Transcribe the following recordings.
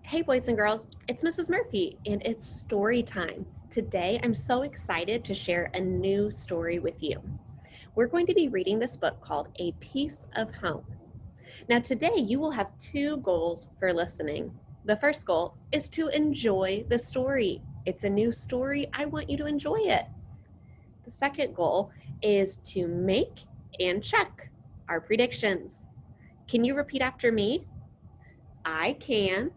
Hey, boys and girls, it's Mrs. Murphy, and it's story time. Today, I'm so excited to share a new story with you. We're going to be reading this book called A Piece of Home. Now, today, you will have two goals for listening. The first goal is to enjoy the story. It's a new story. I want you to enjoy it. The second goal is to make and check our predictions. Can you repeat after me? I can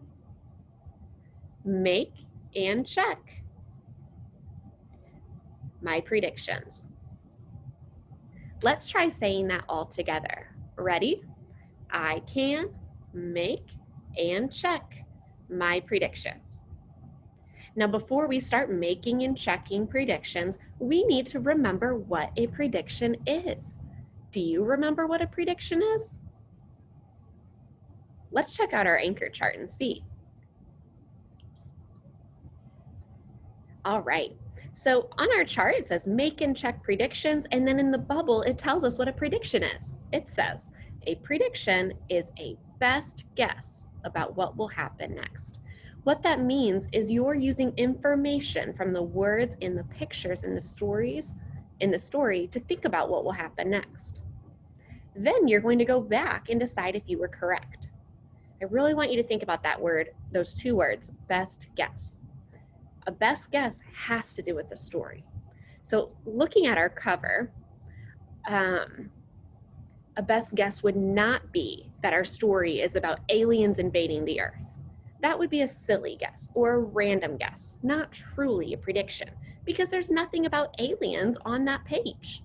make and check my predictions. Let's try saying that all together. Ready? I can make and check my predictions. Now, before we start making and checking predictions, we need to remember what a prediction is. Do you remember what a prediction is? Let's check out our anchor chart and see. All right. So on our chart, it says make and check predictions. And then in the bubble, it tells us what a prediction is. It says a prediction is a best guess about what will happen next. What that means is you're using information from the words in the pictures in the stories in the story to think about what will happen next. Then you're going to go back and decide if you were correct. I really want you to think about that word, those two words, best guess. A best guess has to do with the story. So looking at our cover, a best guess would not be that our story is about aliens invading the earth. That would be a silly guess or a random guess, not truly a prediction, because there's nothing about aliens on that page.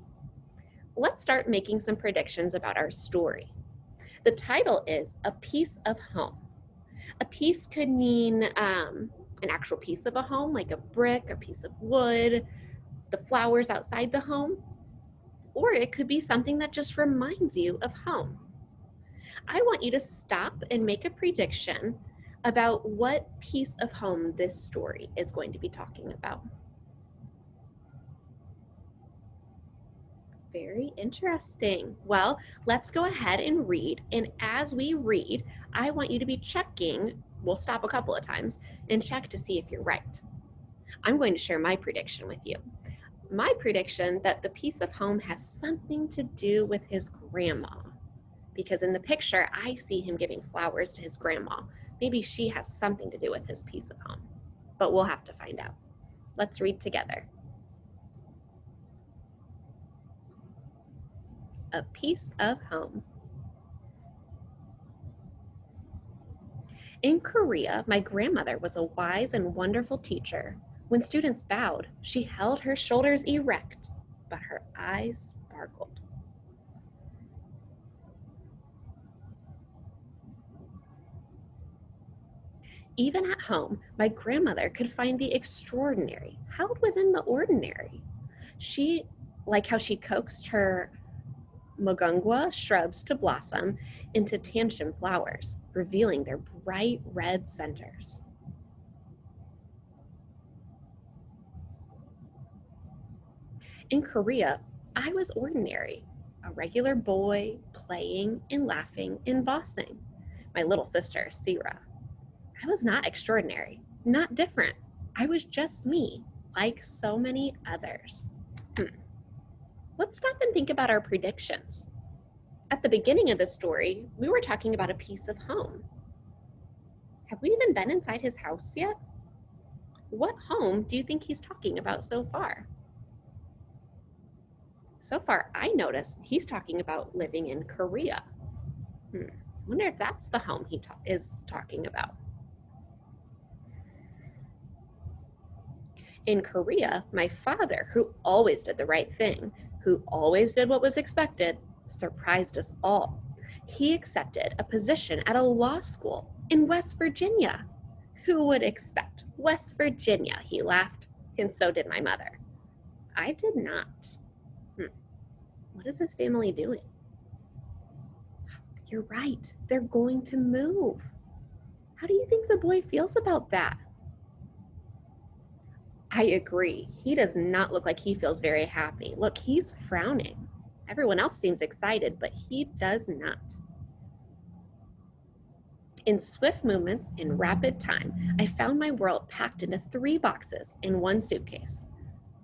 Let's start making some predictions about our story. The title is A Piece of Home. A piece could mean an actual piece of a home, like a brick, a piece of wood, the flowers outside the home, or it could be something that just reminds you of home. I want you to stop and make a prediction about what piece of home this story is going to be talking about. Very interesting. Well, let's go ahead and read. And as we read, I want you to be checking. We'll stop a couple of times and check to see if you're right. I'm going to share my prediction with you. My prediction that the piece of home has something to do with his grandma. Because in the picture, I see him giving flowers to his grandma. Maybe she has something to do with his piece of home. But we'll have to find out. Let's read together. A piece of home. In Korea, my grandmother was a wise and wonderful teacher. When students bowed, she held her shoulders erect, but her eyes sparkled. Even at home, my grandmother could find the extraordinary held within the ordinary. She, like how she coaxed her Mogungwa shrubs to blossom into tanchum flowers, revealing their bright red centers. In Korea, I was ordinary, a regular boy playing and laughing and bossing. My little sister, Sira. I was not extraordinary, not different. I was just me, like so many others. Let's stop and think about our predictions. At the beginning of the story, we were talking about a piece of home. Have we even been inside his house yet? What home do you think he's talking about so far? So far, I notice he's talking about living in Korea. I wonder if that's the home he is talking about. In Korea, my father, who always did the right thing, who always did what was expected, surprised us all. He accepted a position at a law school in West Virginia. Who would expect? West Virginia, he laughed, and so did my mother. I did not. What is this family doing? You're right, they're going to move. How do you think the boy feels about that? I agree. He does not look like he feels very happy. Look, he's frowning. Everyone else seems excited, but he does not. In swift movements, in rapid time, I found my world packed into 3 boxes in one suitcase,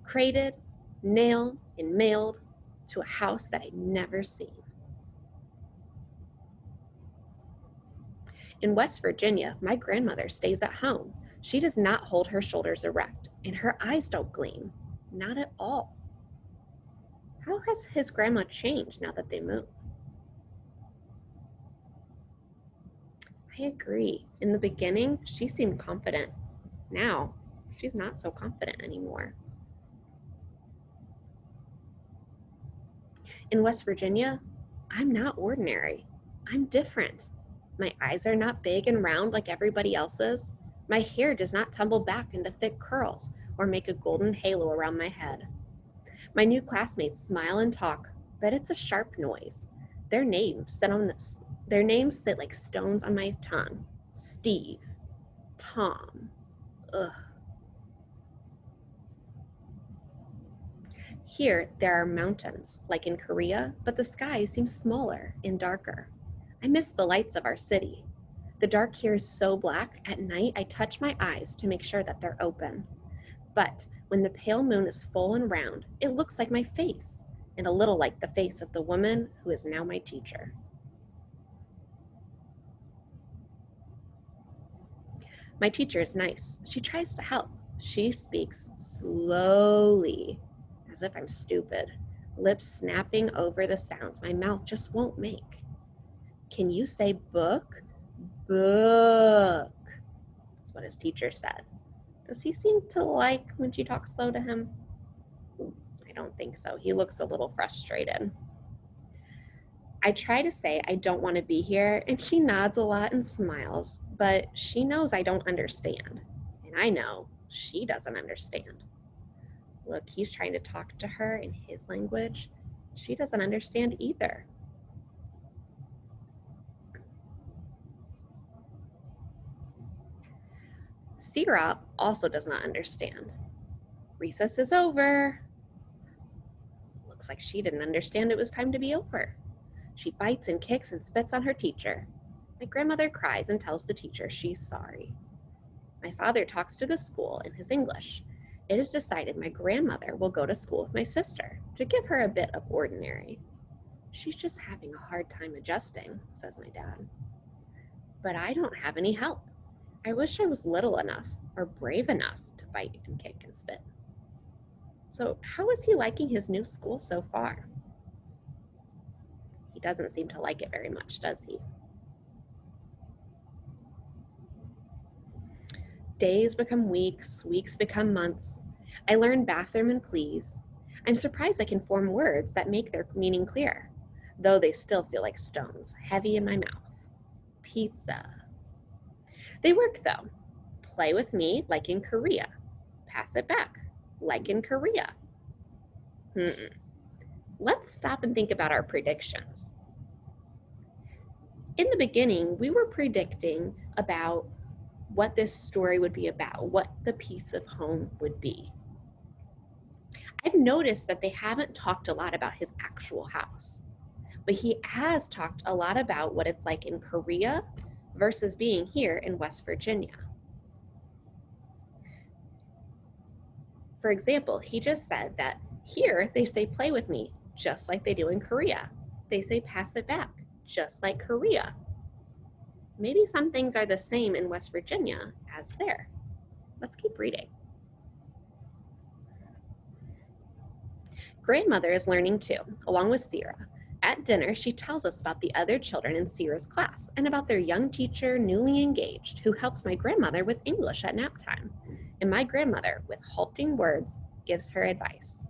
crated, nailed, and mailed to a house that I'd never seen. In West Virginia, my grandmother stays at home. She does not hold her shoulders erect, and her eyes don't gleam. Not at all. How has his grandma changed now that they moved? I agree. In the beginning, she seemed confident. Now, she's not so confident anymore. In West Virginia, I'm not ordinary. I'm different. My eyes are not big and round like everybody else's. My hair does not tumble back into thick curls or make a golden halo around my head. My new classmates smile and talk, but it's a sharp noise. Their names sit like stones on my tongue. Steve, Tom, ugh. Here, there are mountains, like in Korea, but the sky seems smaller and darker. I miss the lights of our city. The dark here is so black, at night I touch my eyes to make sure that they're open. But when the pale moon is full and round, it looks like my face, and a little like the face of the woman who is now my teacher. My teacher is nice. She tries to help. She speaks slowly, as if I'm stupid, lips snapping over the sounds my mouth just won't make. Can you say book? Book. That's what his teacher said. Does he seem to like when she talks slow to him? I don't think so. He looks a little frustrated. I try to say I don't want to be here, and she nods a lot and smiles, but she knows I don't understand. And I know she doesn't understand. Look, he's trying to talk to her in his language. She doesn't understand either. Sira also does not understand. Recess is over. Looks like she didn't understand it was time to be over. She bites and kicks and spits on her teacher. My grandmother cries and tells the teacher she's sorry. My father talks to the school in his English. It is decided my grandmother will go to school with my sister to give her a bit of ordinary. She's just having a hard time adjusting, says my dad. But I don't have any help. I wish I was little enough or brave enough to bite and kick and spit. So how is he liking his new school so far? He doesn't seem to like it very much, does he? Days become weeks, weeks become months. I learn bathroom and please. I'm surprised I can form words that make their meaning clear, though they still feel like stones, heavy in my mouth. Pizza. They work though. Play with me like in Korea. Pass it back like in Korea. Let's stop and think about our predictions. In the beginning, we were predicting about what this story would be about, what the piece of home would be. I've noticed that they haven't talked a lot about his actual house, but he has talked a lot about what it's like in Korea versus being here in West Virginia. For example, he just said that here they say play with me, just like they do in Korea. They say pass it back, just like Korea. Maybe some things are the same in West Virginia as there. Let's keep reading. Grandmother is learning too, along with Sira. At dinner, she tells us about the other children in Sira's class and about their young teacher, newly engaged, who helps my grandmother with English at nap time. And my grandmother, with halting words, gives her advice.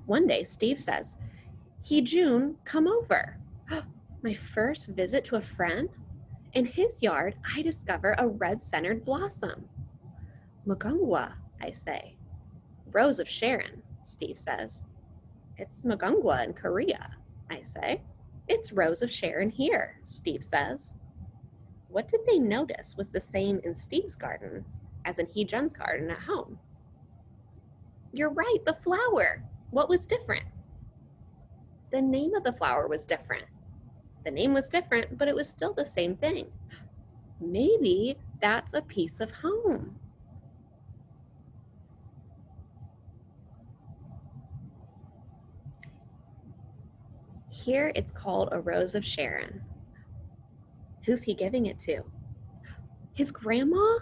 One day, Steve says, "Hey, June, come over." My first visit to a friend? In his yard, I discover a red-centered blossom. Magungwa, I say. Rose of Sharon, Steve says. It's Magungwa in Korea, I say. It's Rose of Sharon here, Steve says. What did they notice was the same in Steve's garden as in Hee-Jun's garden at home? You're right, the flower. What was different? The name of the flower was different. The name was different, but it was still the same thing. Maybe that's a piece of home. Here it's called a Rose of Sharon. Who's he giving it to? His grandma?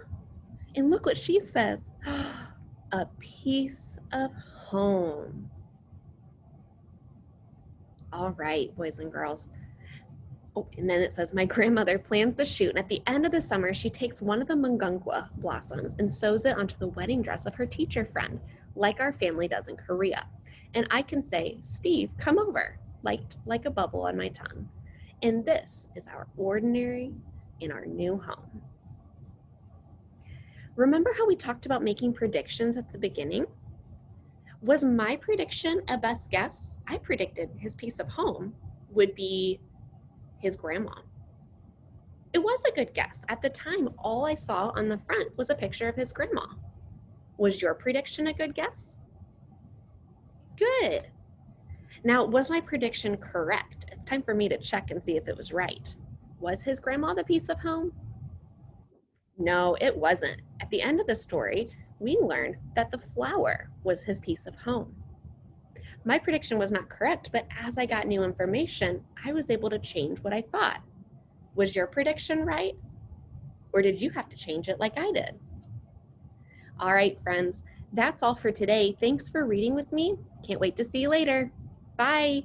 And look what she says. A piece of home. All right, boys and girls. Oh, and then it says, my grandmother plants the shoot, and at the end of the summer, she takes one of the mugunghwa blossoms and sews it onto the wedding dress of her teacher friend, like our family does in Korea. And I can say, Steve, come over, like a bubble on my tongue. And this is our ordinary in our new home. Remember how we talked about making predictions at the beginning? Was my prediction a best guess? I predicted his piece of home would be his grandma. It was a good guess. At the time, all I saw on the front was a picture of his grandma. Was your prediction a good guess? Good. Now, was my prediction correct? It's time for me to check and see if it was right. Was his grandma the piece of home? No, it wasn't. At the end of the story, we learned that the flower was his piece of home. My prediction was not correct, but as I got new information, I was able to change what I thought. Was your prediction right? Or did you have to change it like I did? All right, friends, that's all for today. Thanks for reading with me. Can't wait to see you later. Bye.